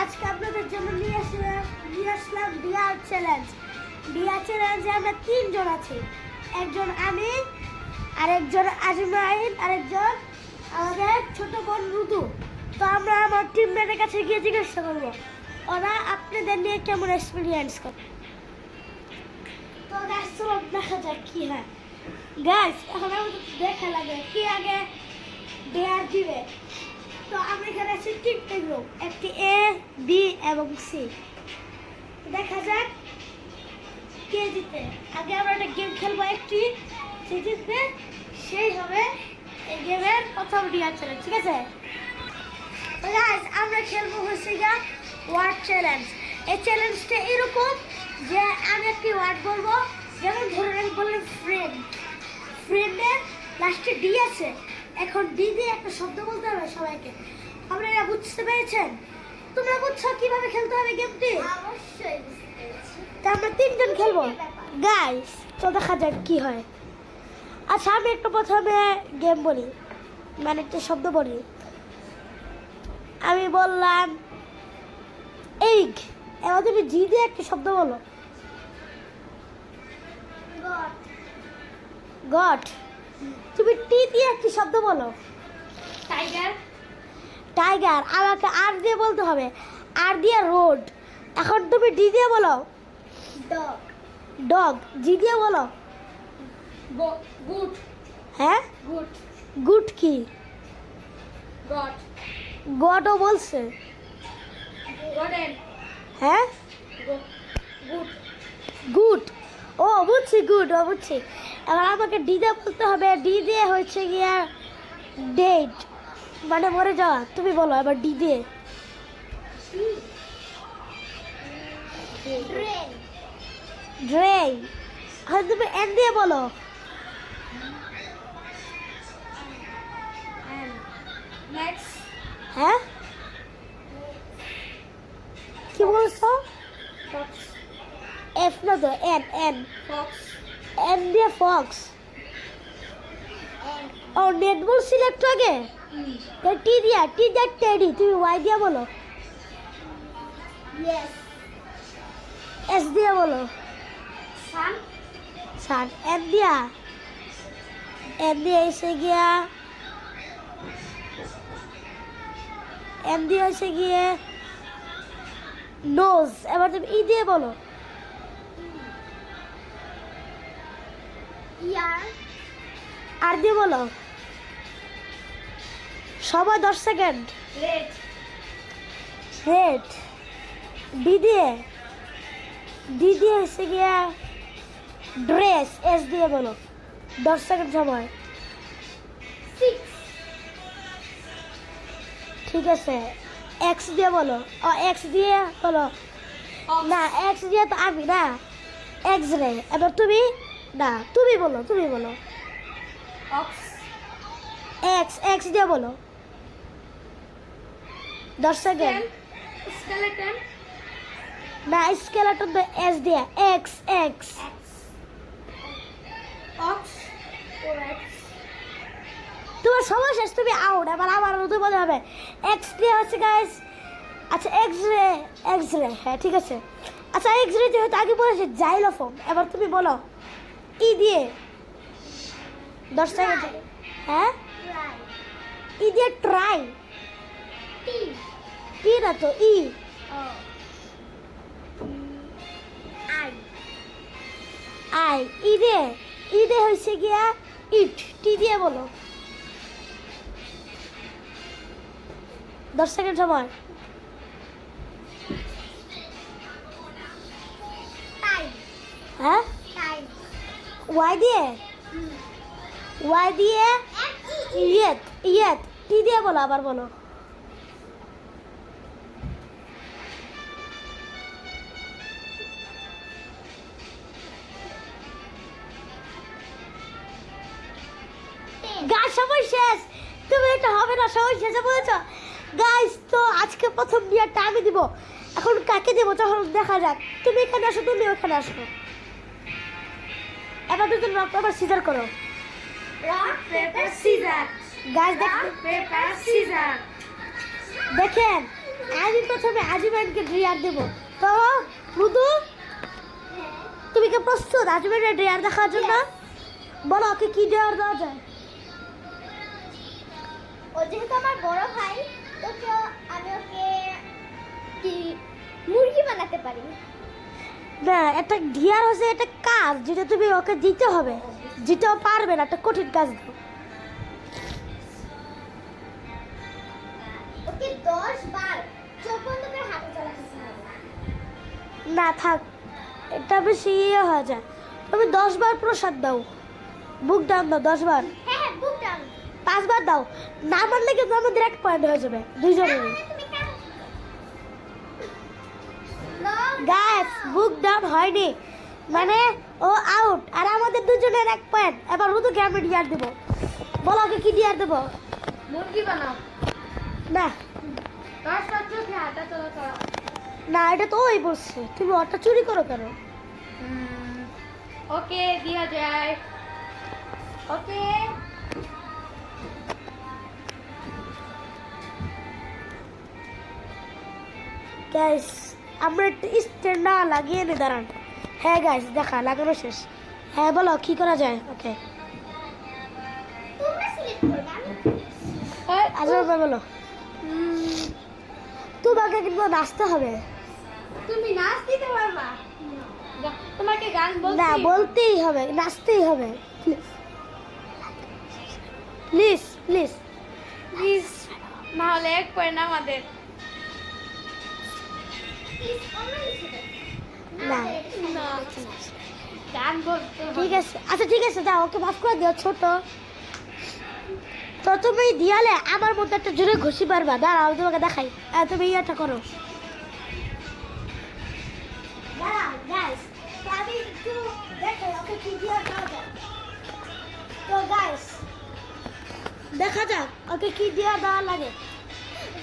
আজকে আপনাদের জন্য নিয়ে আসলাম ডিয়ার চ্যালেঞ্জ। ডিয়ার চ্যালেঞ্জে আমরা তিনজন আছি, একজন আমি, আরেকজন আজমাইন, আরেকজন আমাদের ছোট বোন রুদু। তো আমরা আমার টিমমেটের কাছে গিয়ে জিজ্ঞাসা করবো ওরা আপনাদের নিয়ে কেমন এক্সপিরিয়েন্স করে। তো গাছ চলো দেখা যাক কি হয়। গাছ এখন আমাদের দেখা লাগে কি আগে ডিয়ার দিবে। তো আমরা এখানে আছি তিনটে গ্রুপ, একটি এ, বি এবং সি। দেখা যাক কে জিতে। আগে আমরা একটা গেম খেলবো, একটি যে জিতবে সেই হবে এই গেমের প্রথম ডিয়ার চ্যালেঞ্জ, ঠিক আছে? তো গাইস আমরা খেলবো হচ্ছে গিয়ে ওয়ার্ড চ্যালেঞ্জ। এই চ্যালেঞ্জটা এরকম যে আমি একটি ওয়ার্ড বলবো, যেমন ধরে রাখ বললেন ফ্রেন্ড, ফ্রেন্ডের লাস্টে ডি আছে, এখন ডি দিয়ে একটা শব্দ বলতে হবে সবাইকে। আপনারা বুঝতে পেরেছেন? তোমরা বুঝছো কিভাবে খেলতে হবে গেমটি? অবশ্যই বুঝতে পেরেছি। তা আমরা তিনজন খেলবো গাইস, তো দেখা যাক কি হয়। আচ্ছা আমি একটু প্রথমে গেম বলি, মানে একটা শব্দ বলি। আমি বললাম এগ, এবার তুমি জি দিয়ে একটা শব্দ বলো। God, god. তুমি টি দিয়ে একটি শব্দ বলো। Tiger, tiger. আমাকে আর দিয়ে বলতে হবে, আর দিয়ে রোড। এখন তুমি ডি দিয়ে বলো। Dog, dog. জি দিয়ে বলো। গুড, হ্যাঁ, গুড, গুড কি? গড, গডও বলছে। গডেন, হ্যাঁ, গুড, গুড। ও বুঝছি, গুড, ও বুঝছি। এবার আমাকে ডি দিয়ে বলতে হবে। ডি দিয়ে হচ্ছে গিয়া ডেট, মানে মরে যাওয়া। তুমি বলো এবার ডি দিয়ে। Train, drain. হ্যাঁ, তুমি এন দিয়ে বলো। নেক্সট, হ্যাঁ, কি বলছো? ফক্স, এফ না তো, এন, এন। ফক্স, এন দিয়ে ফক্স। ও নেট বলছিল একটু আগে। টি দিয়া, টি দিয়ে টেডি। তুমি ওয়াই দিয়ে বলো। ইয়েস, এস দিয়ে বলো। সান, সান। এন দিয়া, এন দিয়ে এসে গিয়া, এন দিয়ে এসে গিয়ে নোজ। এবার তুমি ই দিয়ে বলো। ইয়ার, আর দিয়ে বলো। সময় 10 সেকেন্ড। Red, red. ডি দিয়ে, ডি দিয়ে এসে গিয়া ড্রেস। এস দিয়ে বলো। 10 সেকেন্ড সময়। সিক্স, ঠিক আছে। এক্স দিয়ে বলো। ও এক্স দিয়ে বলো। না, এক্স দিয়ে তো আমি না, এক্স রে। এবার তুমি না, তুমি বলো, তুমি বলো। অক্স, এক্স, এক্স দিয়ে বলো। 10 সেকেন্ড। স্কেলেটন, না, স্কেলেটন তো এস দিয়ে। X, x. এক্স, অক্স, ও এক্স, তোমার সময় শেষ, তুমি আউট। এবার আবার নতুন বলতে হবে। এক্স দিয়ে হচ্ছে গাইস। আচ্ছা এক্স রে, এক্স রে, হ্যাঁ ঠিক আছে। আচ্ছা এক্স রে যেহেতু আগে বলেছে জাইলোফোম, এবার তুমি বলো ই দিয়ে। 10 সেকেন্ড। হ্যাঁ, ট্রাই, ই দিয়ে ট্রাই। টি, টি না তো, ই। ও, আই, আই। ই দিয়ে, ই দিয়ে হয়েছে গিয়া ইট। টি দিয়ে বলো। 10 সেকেন্ড সময়। টাইম, হ্যাঁ, টাইম, ওয়াই দিয়ে, ওয়াই দিয়ে ইয়েত, ইয়েত। টি দিয়ে বলো, আবার বলো। গাছ সময় শেষ। তুমি এটা হবে না, সময় শেষে বলেছ। গাইস তো আজকে প্রথম বিয়ারটা আমি দিব। এখন কাকে দেবো তখন দেখা যাক। তুমি এখানে আসো, তুমি ওখানে আসো। এবার দুজন রক পেপার সিজার করো। রক পেপার সিজার, গাছ রক পেপার সিজার, দেখেন আমি প্রথমে আজিমানকে ড্রিয়ার দেব। তো মৃদু, তুমি কি প্রস্তুত আজিমানের ড্রিয়ার দেখার জন্য? বলো ওকে কি ড্রিয়ার দেওয়া যায়? ও যেহেতু আমার বড় ভাই, তো আমি ওকে কি মুরগি বানাতে পারি। না, একটা ড্রিয়ার হচ্ছে একটা কাজ যেটা তুমি ওকে দিতে হবে, যেটাও পারবে না, একটা কঠিন কাজ দাও। ওকে 10 বার চোখ বন্ধ করে হাঁটা চলা করতে হবে। না থাক, এটা বেশি ইয়ে হয়ে যায়। তুমি 10 বার প্রসাদ দাও, বুক ডাউন দাও 10 বার, হ্যাঁ হ্যাঁ, বুক ডাউন। 5 বার দাও। না মানলে কিন্তু আমাদের 1 পয়েন্ট হয়ে যাবে দুইজনের। তুমি কেন নো গাইস, বুক ডাউন হয়নি মানে ও আউট, আর আমাদের দুজনের 1 পয়েন্ট। এবার রুদুকে আমি ডিয়ার দেব। বলো ওকে কি ডিয়ার দেব? মুরগি বানাও। না 10 বার চোখে হাঁটা চলা করো। না, এটা তো ওই বলছে, তুমি ওটা চুরি করো কেন? ওকে দিয়া যায়। ওকে গাইস, আমরা একটা স্ট্যান্ড না লাগিয়ে নি, দাঁড়ান। হ্যাঁ গাইস, দেখা লাগানো শেষ। হ্যাঁ বলো কি করা যায়? ওকে তোমরা সিলেক্ট করবে, আমি আজকে বলো। তোমাকে কিন্তু নাচতে হবে। তুমি নাচ দিতে পারবা? তোমাকে গান বলতে না, বলতেই হবে, নাচতেই হবে। Please please. প্লিজ, না হলে 1 পয়েন্ট আমাদের। প্লিজ অন্য কিছু দাও। না না, গান বলতে হবে। ঠিক আছে, আচ্ছা ঠিক আছে, যাও, ওকে মাফ করে দিও, ছোট। তো তুমি দিয়ালে আমার মধ্যে একটা জোরে ঘুষি পারবা। দাঁড়াও তোমাকে দেখাই। তুমি ইয়েটা করো। দাঁড়াও গাইস, আমি একটু দেখাই ওকে কি দিয়া দেওয়া যায়। তো গাইস, দেখা যাক ওকে কি দিয়া দেওয়া লাগে।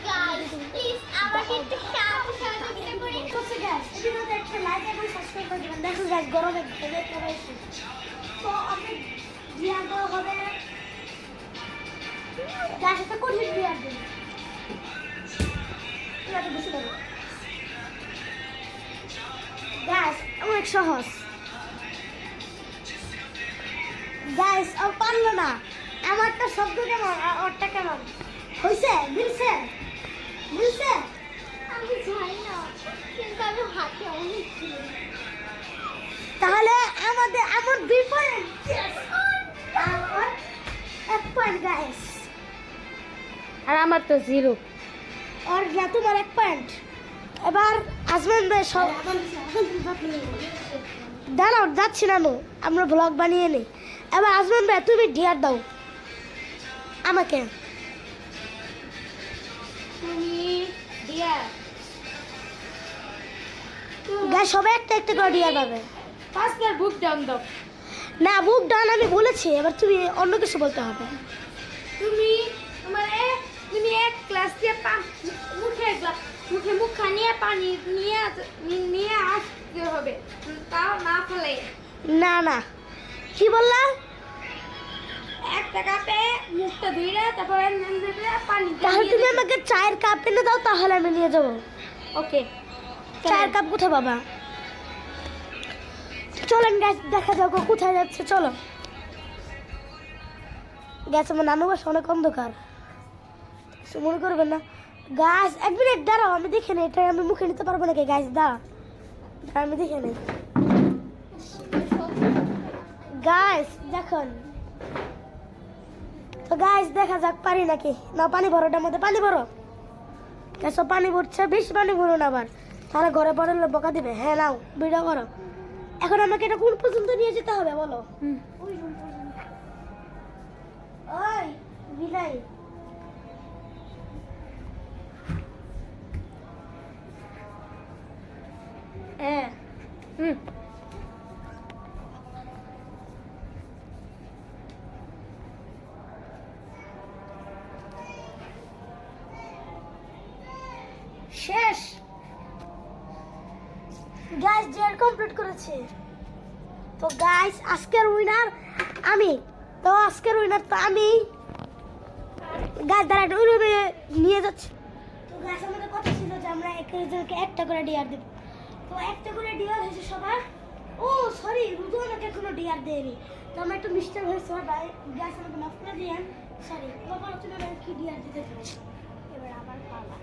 গাইস প্লিজ আমাকে একটু সহযোগিতা করে। করছে গাইস, এই ভিডিওতে একটা লাইক এবং সাবস্ক্রাইব করে দিবেন। দেখো গাইস, গরমে ঘেমে পড়েছি। তো ওকে দিয়া দেওয়া হবে। গাইস, এটা কঠিন দিয়া দিন। এটা বেশি দেবো। গাইস, অনেক সহজ। গাইস, ও পারলো না। আমারটা শব্দ কেমন আর ওরটা কেমন হয়েছে? মিলছে? মিলছে? আমি জানি না, কিন্তু আমি হাতে অনেক ছিল। তাহলে আমার 2 পয়েন্ট। আর ওর 1 পয়েন্ট গাইস। আর আমার তো 0। আর তোমার 1 পয়েন্ট। এবার আজমান ভাই সব দাঁড়াও, যাচ্ছি না নো, আমরা ব্লগ বানিয়ে নিই। এবার আজমান ভাই তুমি ডিয়ার দাও আমাকে। তুমি দিয়া গাইস, সবাই একটা একটা করে ডিয়ার পাবে। 5 বার বুক ডাউন দাও। না, বুক ডান আমি বলেছি, এবার তুমি অন্য কিছু বলতে হবে। তুমি তুমি 1 গ্লাস দিয়ে মুখে মুখা নিয়ে পানি নিয়ে আসতে হবে, তাও না ফেলে। না না, কি বললা? একটা কাপে মুখটা ধুইরা তারপরে পানি তাহলে তুমি আমাকে চায়ের কাপ এনে দাও, তাহলে আমি নিয়ে যাবো। ওকে। চায়ের কাপ কোথায় বাবা? চলেন গাছ, দেখা যাক ও কোথায় যাচ্ছে। চলো গ্যাস, আমার নানু বাসা অনেক অন্ধকার, কিছু মনে করবেন না। গাছ 1 মিনিট দাঁড়াও, আমি দেখে নিই। এটা আমি মুখে নিতে পারবো নাকি? গাছ দাঁড়া, আমি দেখে নিই। গাছ দেখুন তো, গাছ দেখা যাক পারি নাকি না। পানি ভরো, ওটার মধ্যে পানি ভরো। গ্যাস পানি ভরছে, বেশি পানি ভরো না আবার, তাহলে ঘরে পড়লে বকা দিবে। হ্যাঁ নাও, ভিডিও করো। এখন আমাকে এটা কোন পর্যন্ত নিয়ে যেতে হবে বলো? ওই room পর্যন্ত। ওই বিলাই, হ্যাঁ শেষ। গাইস, জেল কমপ্লিট করেছে। তো গাইস, আজকের উইনার আমি। তো আজকের উইনার তো আমি। গাইস দাঁড়া, ওই রুমে নিয়ে যাচ্ছি। তো গাছ আমাদের কথা ছিল যে আমরা একজনকে একটা করে ডিয়ার দেবো, তো একটা করে ডিয়ার হয়েছে সবার। ও সরি, রুজু আমাকে কোনো ডিয়ার দেয়নি, তো আমরা একটু মিস্টেক হয়েছে, ভাই গাছ আমাকে মাফ করে দিয়েন। সরি, বাবা তুমি আমাকে কি ডিয়ার দিতে চাও? এবার আমার পালা,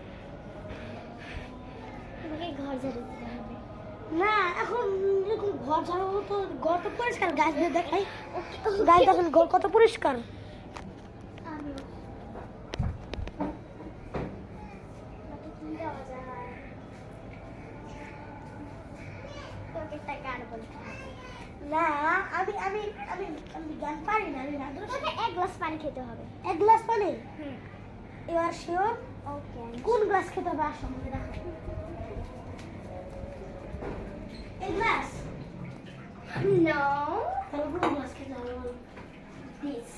তোমাকে ঘর ঝাড়ু দিতে হবে। না এখন এরকম ঘর ঝাড়ু তো, ঘর তো পরিষ্কার, গাছ দিয়ে দেখাই, গাছ দেখেন ঘর কত পরিষ্কার। আমি কি দেওয়া যায়? তোকে একটা গান বলতে হবে। না আমি আমি আমি আমি গান পারি না, আমি রাধুর তোকে 1 গ্লাস পানি খেতে হবে। এক গ্লাস পানি। হুম, এবার শিওর ওকে। কোন গ্লাস খেতে হবে আসো আমাকে দেখো। এই গ্লাস, নো, তাহলে কোন গ্লাস খেতে হবে বলো? দিস।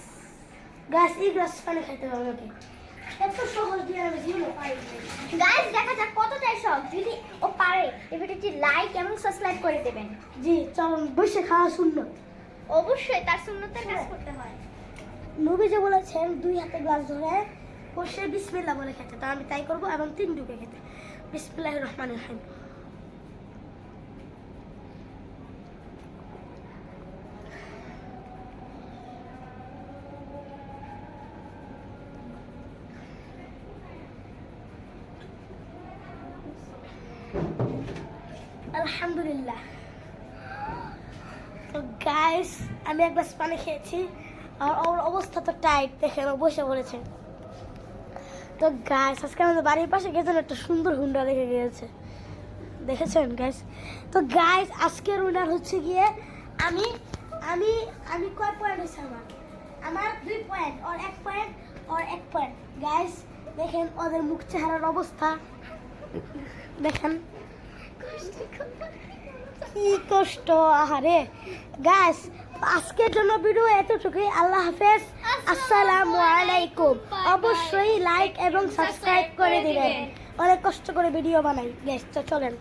গ্লাস, এই গ্লাস পানি খেতে হবে আমাকে। এত সহজ দিয়ে আমি জীবনে পারি না। গাইস দেখা যাক কতটাই সব, যদি ও পারে এই ভিডিওটি লাইক এবং সাবস্ক্রাইব করে দেবেন। জি চলুন, বসে খাওয়া শূন্য। অবশ্যই তার সুন্নতের কাজ করতে হয়। নবী যে বলেছেন 2 হাতে গ্লাস ধরে বসে বিসমিল্লাহ বলে খেতে, তো আমি তাই করবো এবং 3 ডুবে খেতে। বিসমিল্লাহির রহমানির রহিম। আলহামদুলিল্লাহ। তো গাইস আমি এক গ্লাস পানি খেয়েছি, আর ওর অবস্থা তো টাইট, দেখেন ও বসে পড়েছে। তো গাইস আজকে আমাদের বাড়ির পাশে গেছেন একটা সুন্দর হুন্ডা রেখে গিয়েছে, দেখেছেন গাইস? তো গাইস আজকের উইনার হচ্ছে গিয়ে আমি আমি আমি কয় পয়েন্ট হয়েছে আমার? আমার 2 পয়েন্ট, ওর 1 পয়েন্ট, ওর 1 পয়েন্ট। গাইস দেখেন ওদের মুখ চেহারার অবস্থা, দেখেন কি কষ্ট, আহারে। গাইস আজকের জন্য ভিডিও এতটুকুই, আল্লাহ হাফেজ, আসসালামু আলাইকুম। অবশ্যই লাইক এবং সাবস্ক্রাইব করে দিবেন, অনেক কষ্ট করে ভিডিও বানাই। গাইস তো চলেন।